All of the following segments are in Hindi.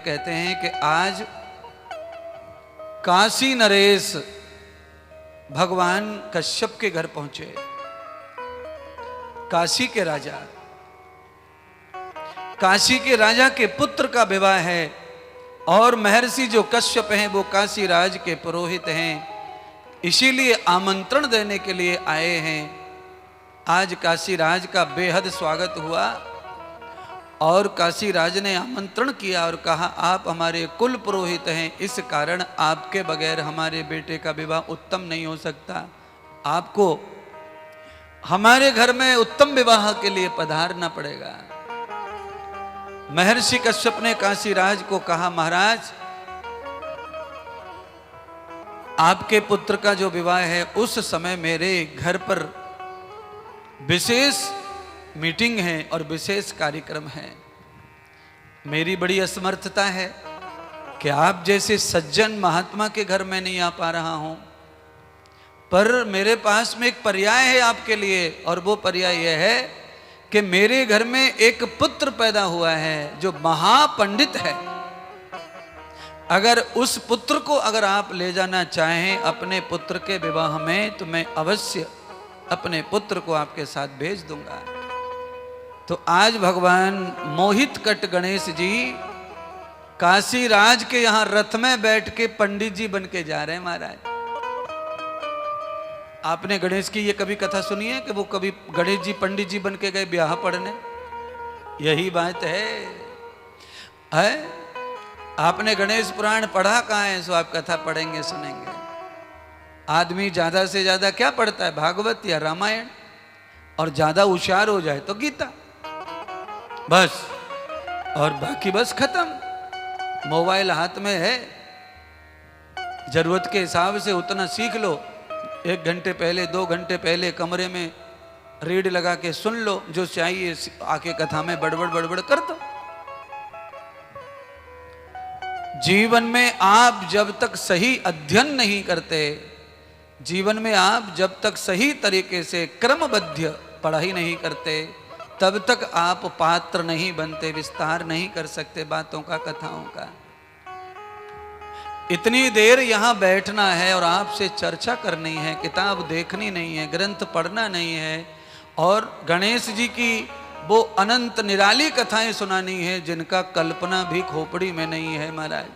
कहते हैं कि आज काशी नरेश भगवान कश्यप के घर पहुंचे। काशी के राजा, काशी के राजा के पुत्र का विवाह है और महर्षि जो कश्यप हैं वो काशी राज के पुरोहित हैं, इसीलिए आमंत्रण देने के लिए आए हैं। आज काशी राज का बेहद स्वागत हुआ और काशी राज ने आमंत्रण किया और कहा आप हमारे कुल पुरोहित हैं, इस कारण आपके बगैर हमारे बेटे का विवाह उत्तम नहीं हो सकता, आपको हमारे घर में उत्तम विवाह के लिए पधारना पड़ेगा। महर्षि कश्यप ने काशी राज को कहा महाराज आपके पुत्र का जो विवाह है उस समय मेरे घर पर विशेष मीटिंग है और विशेष कार्यक्रम है। मेरी बड़ी असमर्थता है कि आप जैसे सज्जन महात्मा के घर में नहीं आ पा रहा हूं, पर मेरे पास में एक पर्याय है आपके लिए और वो पर्याय यह है कि मेरे घर में एक पुत्र पैदा हुआ है जो महापंडित है। अगर उस पुत्र को अगर आप ले जाना चाहें अपने पुत्र के विवाह में तो मैं अवश्य अपने पुत्र को आपके साथ भेज दूंगा। तो आज भगवान मोहित कट गणेश जी काशी राज के यहां रथ में बैठ के पंडित जी बन के जा रहे हैं। महाराज आपने गणेश की ये कभी कथा सुनी है कि वो कभी गणेश जी पंडित जी बन के गए ब्याह पढ़ने? यही बात है? आपने गणेश पुराण पढ़ा कहाँ है? सो आप कथा पढ़ेंगे सुनेंगे। आदमी ज्यादा से ज्यादा क्या पढ़ता है? भागवत या रामायण, और ज्यादा होशियार हो जाए तो गीता, बस। और बाकी बस खत्म। मोबाइल हाथ में है, जरूरत के हिसाब से उतना सीख लो। 1 घंटे पहले 2 घंटे पहले कमरे में रीड लगा के सुन लो, जो चाहिए आके कथा में बड़बड़ बड़बड़ कर दो। जीवन में आप जब तक सही अध्ययन नहीं करते, जीवन में आप जब तक सही तरीके से क्रमबद्ध पढ़ाई नहीं करते, तब तक आप पात्र नहीं बनते, विस्तार नहीं कर सकते बातों का, कथाओं का। इतनी देर यहां बैठना है और आपसे चर्चा करनी है, किताब देखनी नहीं है, ग्रंथ पढ़ना नहीं है, और गणेश जी की वो अनंत निराली कथाएं सुनानी है जिनका कल्पना भी खोपड़ी में नहीं है। महाराज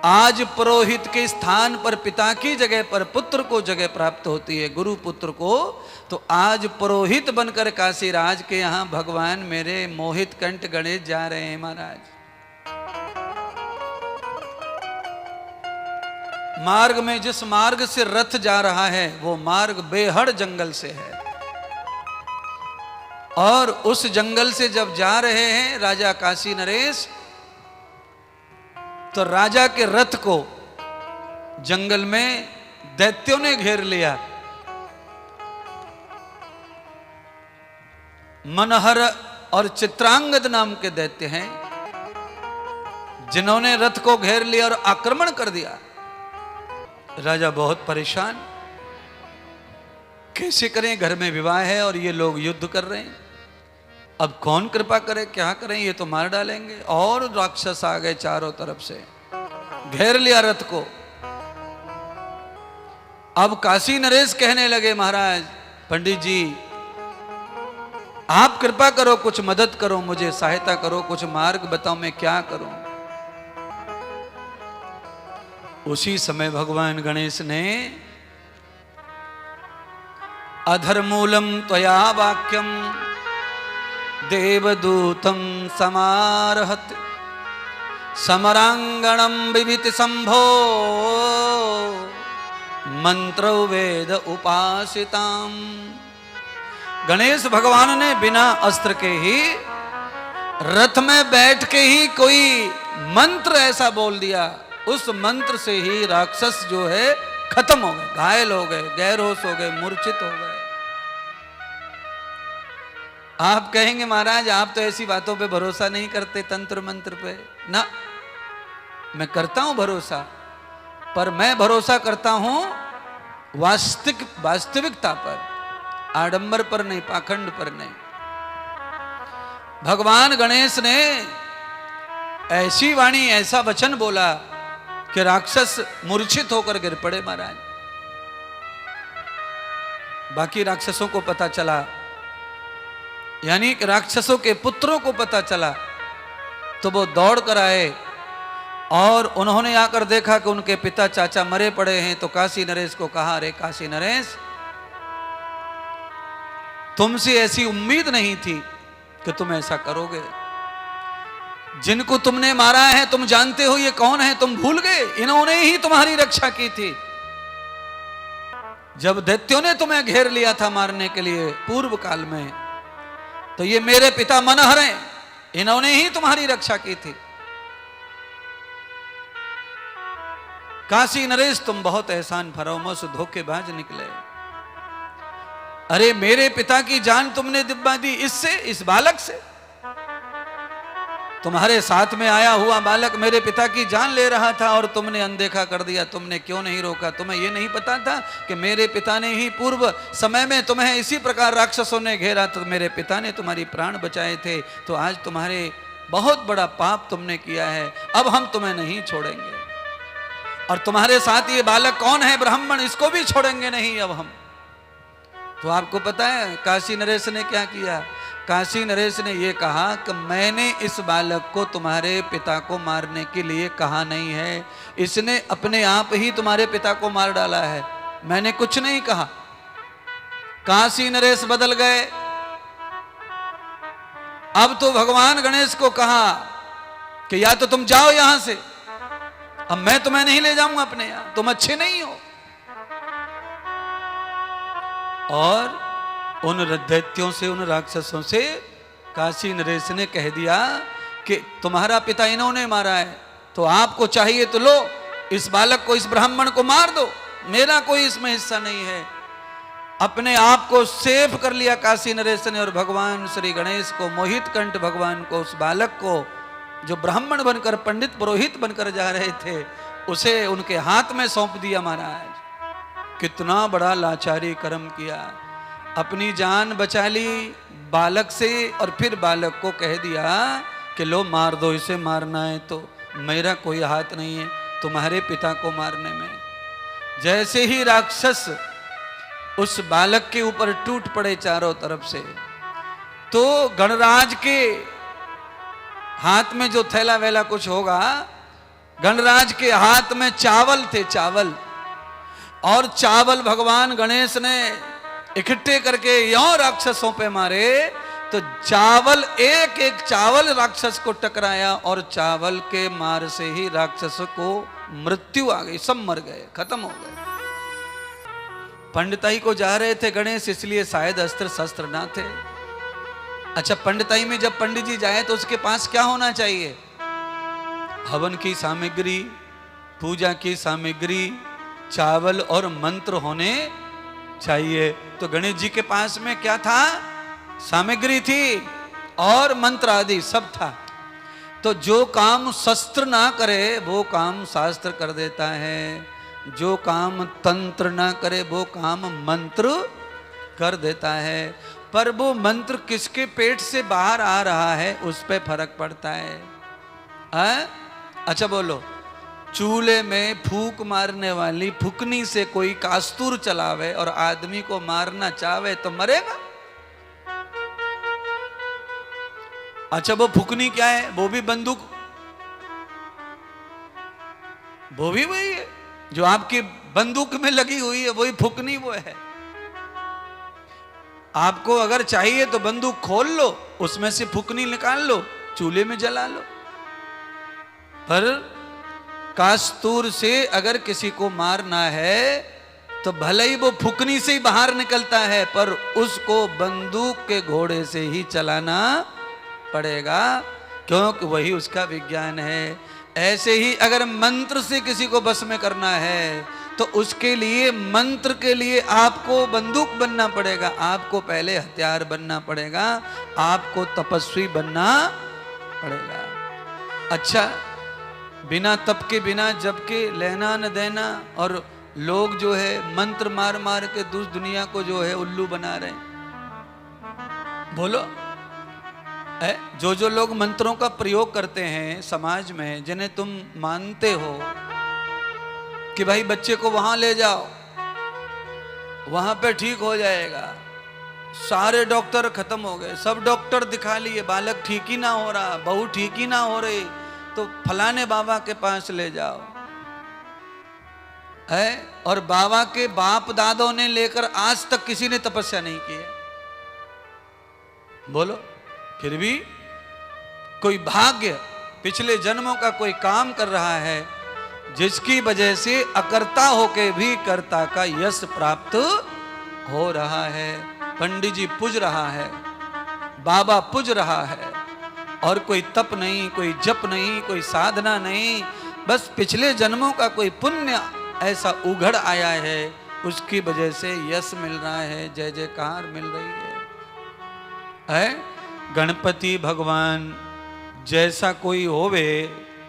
आज पुरोहित के स्थान पर पिता की जगह पर पुत्र को जगह प्राप्त होती है, गुरु पुत्र को। तो आज पुरोहित बनकर काशी राज के यहां भगवान मेरे मोहित कंठ गणेश जा रहे हैं। महाराज मार्ग में जिस मार्ग से रथ जा रहा है वो मार्ग बेहद जंगल से है, और उस जंगल से जब जा रहे हैं राजा काशी नरेश, तो राजा के रथ को जंगल में दैत्यों ने घेर लिया। मनहर और चित्रांगद नाम के दैत्य हैं जिन्होंने रथ को घेर लिया और आक्रमण कर दिया। राजा बहुत परेशान, कैसे करें? घर में विवाह है और ये लोग युद्ध कर रहे हैं, अब कौन कृपा करे, क्या करें? ये तो मार डालेंगे। और राक्षस आ गए चारों तरफ से, घेर लिया रथ को। अब काशी नरेश कहने लगे महाराज पंडित जी आप कृपा करो, कुछ मदद करो, मुझे सहायता करो, कुछ मार्ग बताओ, मैं क्या करूं? उसी समय भगवान गणेश ने अधर्मूलम त्वया वाक्यम देवदूतम समारहत समरांगणम विवित संभो मंत्र वेद उपासिताम। गणेश भगवान ने बिना अस्त्र के ही रथ में बैठ के ही कोई मंत्र ऐसा बोल दिया, उस मंत्र से ही राक्षस जो है खत्म हो गए, घायल हो गए, गैरहोश हो गए, मूर्छित हो गए। आप कहेंगे महाराज आप तो ऐसी बातों पे भरोसा नहीं करते, तंत्र मंत्र पे। ना, मैं करता हूं भरोसा, पर मैं भरोसा करता हूं वास्तविकता पर, आडंबर पर नहीं, पाखंड पर नहीं। भगवान गणेश ने ऐसी वाणी, ऐसा वचन बोला कि राक्षस मूर्छित होकर गिर पड़े महाराज। बाकी राक्षसों को पता चला, यानी कि राक्षसों के पुत्रों को पता चला, तो वो दौड़ कर आए और उन्होंने आकर देखा कि उनके पिता चाचा मरे पड़े हैं। तो काशी नरेश को कहा, अरे काशी नरेश, तुमसे ऐसी उम्मीद नहीं थी कि तुम ऐसा करोगे। जिनको तुमने मारा है तुम जानते हो ये कौन है, तुम भूल गए, इन्होंने ही तुम्हारी रक्षा की थी। जब दैत्यों ने तुम्हें घेर लिया था मारने के लिए पूर्व काल में, तो ये मेरे पिता मनहर हैं, इन्होंने ही तुम्हारी रक्षा की थी। काशी नरेश, तुम बहुत एहसान फरामोश धोखेबाज निकले। अरे मेरे पिता की जान तुमने दिब्बा दी इससे, इस बालक से। तुम्हारे साथ में आया हुआ बालक मेरे पिता की जान ले रहा था और तुमने अनदेखा कर दिया। तुमने क्यों नहीं रोका? तुम्हें यह नहीं पता था कि मेरे पिता ने ही पूर्व समय में तुम्हें इसी प्रकार राक्षसों ने घेरा, तो मेरे पिता ने तुम्हारी प्राण बचाए थे। तो आज तुम्हारे बहुत बड़ा पाप तुमने किया है, अब हम तुम्हें नहीं छोड़ेंगे। और तुम्हारे साथ ये बालक कौन है, ब्राह्मण, इसको भी छोड़ेंगे नहीं अब हम। तो आपको पता है काशी नरेश ने क्या किया? काशी नरेश ने यह कहा कि मैंने इस बालक को तुम्हारे पिता को मारने के लिए कहा नहीं है, इसने अपने आप ही तुम्हारे पिता को मार डाला है, मैंने कुछ नहीं कहा। काशी नरेश बदल गए। अब तो भगवान गणेश को कहा कि या तो तुम जाओ यहां से, अब मैं तुम्हें नहीं ले जाऊंगा अपने यहां, तुम अच्छे नहीं हो। और उन दैत्यों से, उन राक्षसों से काशी नरेश ने कह दिया कि तुम्हारा पिता इन्होंने मारा है, तो आपको चाहिए तो लो, इस बालक को, इस ब्राह्मण को मार दो, मेरा कोई इसमें हिस्सा नहीं है। अपने आप को सेफ कर लिया काशी नरेश ने, और भगवान श्री गणेश को, मोहित कंठ भगवान को, उस बालक को जो ब्राह्मण बनकर, पंडित पुरोहित बनकर जा रहे थे, उसे उनके हाथ में सौंप दिया। महाराज कितना बड़ा लाचारी कर्म किया, अपनी जान बचा ली बालक से, और फिर बालक को कह दिया कि लो मार दो, इसे मारना है तो मेरा कोई हाथ नहीं है तुम्हारे पिता को मारने में। जैसे ही राक्षस उस बालक के ऊपर टूट पड़े चारों तरफ से, तो गणराज के हाथ में जो थैला वैला कुछ होगा, गणराज के हाथ में चावल थे, चावल, और चावल भगवान गणेश ने इकट्ठे करके यों राक्षसों पे मारे, तो चावल, एक एक चावल राक्षस को टकराया, और चावल के मार से ही राक्षस को मृत्यु आ गई, सब मर गए, खत्म हो गए। पंडिताई को जा रहे थे गणेश, इसलिए शायद अस्त्र शस्त्र ना थे। अच्छा, पंडिताई में जब पंडित जी जाए तो उसके पास क्या होना चाहिए? हवन की सामग्री, पूजा की सामग्री, चावल और मंत्र होने चाहिए। तो गणेश जी के पास में क्या था? सामग्री थी और मंत्र आदि सब था। तो जो काम शस्त्र ना करे वो काम शास्त्र कर देता है, जो काम तंत्र ना करे वो काम मंत्र कर देता है। पर वो मंत्र किसके पेट से बाहर आ रहा है उस पे फर्क पड़ता है। अच्छा बोलो, चूल्हे में फूक मारने वाली फुकनी से कोई कास्तूर चलावे और आदमी को मारना चाहे तो मरेगा? अच्छा, वो फुकनी क्या है? वो भी बंदूक, वो भी वही है जो आपकी बंदूक में लगी हुई है, वही फुकनी वो है। आपको अगर चाहिए तो बंदूक खोल लो, उसमें से फुकनी निकाल लो, चूल्हे में जला लो। पर कास्तूर से अगर किसी को मारना है तो भले ही वो फुकनी से ही बाहर निकलता है, पर उसको बंदूक के घोड़े से ही चलाना पड़ेगा, क्योंकि वही उसका विज्ञान है। ऐसे ही अगर मंत्र से किसी को बस में करना है तो उसके लिए, मंत्र के लिए आपको बंदूक बनना पड़ेगा, आपको पहले हथियार बनना पड़ेगा, आपको तपस्वी बनना पड़ेगा। अच्छा, बिना तप के, बिना जप के लेना न देना, और लोग जो है मंत्र मार मार के दुनिया को जो है उल्लू बना रहे हैं। बोलो, जो जो लोग मंत्रों का प्रयोग करते हैं समाज में, जिन्हें तुम मानते हो कि भाई बच्चे को वहां ले जाओ, वहां पे ठीक हो जाएगा, सारे डॉक्टर खत्म हो गए, सब डॉक्टर दिखा लिए, बालक ठीक ही ना हो रहा, बहू ठीक ही ना हो रही, तो फलाने बाबा के पास ले जाओ, है। और बाबा के बाप दादों ने लेकर आज तक किसी ने तपस्या नहीं की है, बोलो। फिर भी कोई भाग्य, पिछले जन्मों का कोई काम कर रहा है, जिसकी वजह से अकर्ता होके भी कर्ता का यश प्राप्त हो रहा है। पंडित जी पूज रहा है, बाबा पूज रहा है, और कोई तप नहीं, कोई जप नहीं, कोई साधना नहीं, बस पिछले जन्मों का कोई पुण्य ऐसा उघड़ आया है, उसकी वजह से यश मिल रहा है, जय जयकार मिल रही है। गणपति भगवान जैसा कोई होवे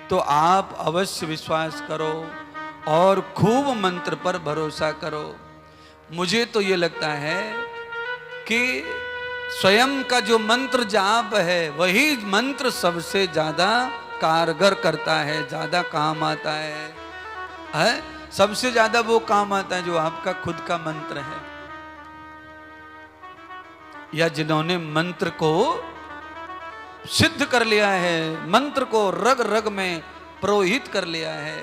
तो आप अवश्य विश्वास करो और खूब मंत्र पर भरोसा करो। मुझे तो ये लगता है कि स्वयं का जो मंत्र जाप है वही मंत्र सबसे ज्यादा कारगर करता है, ज्यादा काम आता है? सबसे ज्यादा वो काम आता है जो आपका खुद का मंत्र है, या जिन्होंने मंत्र को सिद्ध कर लिया है, मंत्र को रग रग में प्रोहित कर लिया है,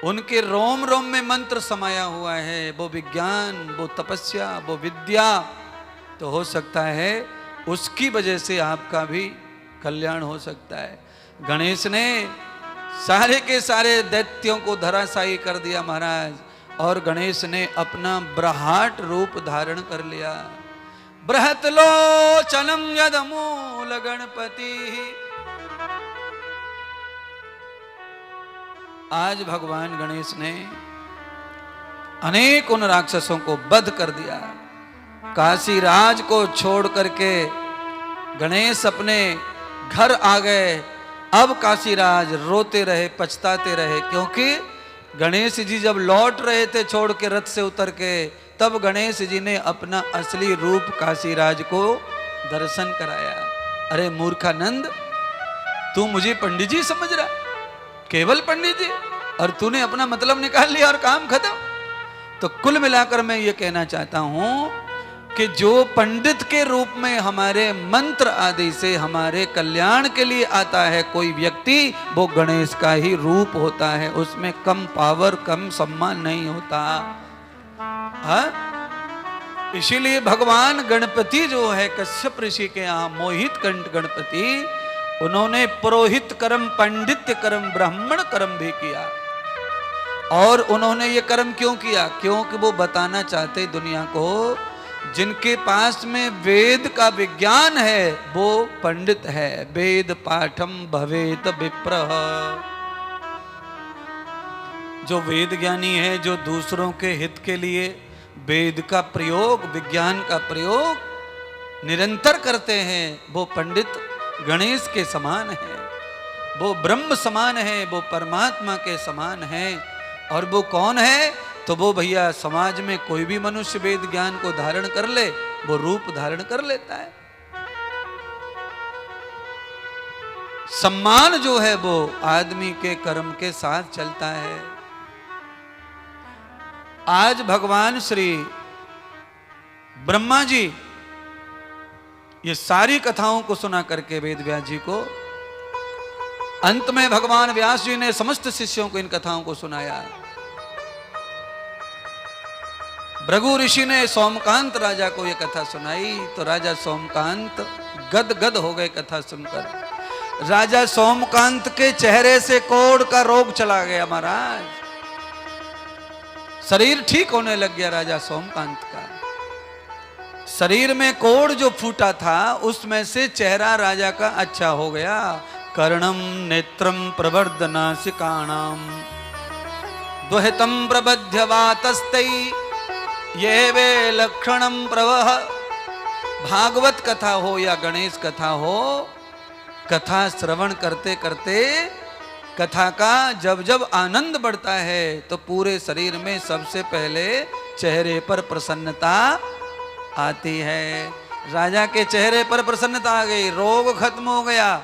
उनके रोम रोम में मंत्र समाया हुआ है, वो विज्ञान, वो तपस्या, वो विद्या, तो हो सकता है उसकी वजह से आपका भी कल्याण हो सकता है। गणेश ने सारे के सारे दैत्यों को धराशायी कर दिया महाराज, और गणेश ने अपना ब्रहाट रूप धारण कर लिया। बृहत लोचनम यदमूल गणपति। आज भगवान गणेश ने अनेक उन राक्षसों को वध कर दिया। काशी राज को छोड़ करके गणेश अपने घर आ गए। अब काशी राज रोते रहे, पछताते रहे, क्योंकि गणेश जी जब लौट रहे थे छोड़ के रथ से उतर के, तब गणेश जी ने अपना असली रूप काशीराज को दर्शन कराया। अरे मूर्खानंद, तू मुझे पंडित जी समझ रहा, केवल पंडित जी, और तूने अपना मतलब निकाल लिया और काम खत्म। तो कुल मिलाकर मैं ये कहना चाहता हूं कि जो पंडित के रूप में हमारे मंत्र आदि से हमारे कल्याण के लिए आता है कोई व्यक्ति, वो गणेश का ही रूप होता है, उसमें कम पावर, कम सम्मान नहीं होता। इसीलिए भगवान गणपति जो है कश्यप ऋषि के यहाँ मोहित कंठ गणपति, उन्होंने पुरोहित कर्म, पंडित्य कर्म, ब्राह्मण कर्म भी किया। और उन्होंने ये कर्म क्यों किया? क्योंकि वो बताना चाहते दुनिया को, जिनके पास में वेद का विज्ञान है वो पंडित है। वेद पाठम भवेत विप्रः। जो वेद ज्ञानी है, जो दूसरों के हित के लिए वेद का प्रयोग, विज्ञान का प्रयोग निरंतर करते हैं, वो पंडित गणेश के समान है, वो ब्रह्म समान है, वो परमात्मा के समान है। और वो कौन है? तो वो भैया समाज में कोई भी मनुष्य वेद ज्ञान को धारण कर ले, वो रूप धारण कर लेता है। सम्मान जो है वो आदमी के कर्म के साथ चलता है। आज भगवान श्री ब्रह्मा जी ये सारी कथाओं को सुना करके वेद व्यास जी को, अंत में भगवान व्यास जी ने समस्त शिष्यों को इन कथाओं को सुनाया। भृगु ऋषि ने सोमकांत राजा को यह कथा सुनाई, तो राजा सोमकांत गद गद हो गए कथा सुनकर। राजा सोमकांत के चेहरे से कोढ़ का रोग चला गया महाराज, शरीर ठीक होने लग गया राजा सोमकांत का। शरीर में कोढ़ जो फूटा था उसमें से चेहरा राजा का अच्छा हो गया। कर्णम नेत्रम प्रवर्धनासिकाणाम द्वहितम प्रबध्य वातस्तै ये वे लक्षणम प्रवह। भागवत कथा हो या गणेश कथा हो, कथा श्रवण करते करते कथा का जब जब आनंद बढ़ता है तो पूरे शरीर में सबसे पहले चेहरे पर प्रसन्नता आती है। राजा के चेहरे पर प्रसन्नता आ गई, रोग खत्म हो गया।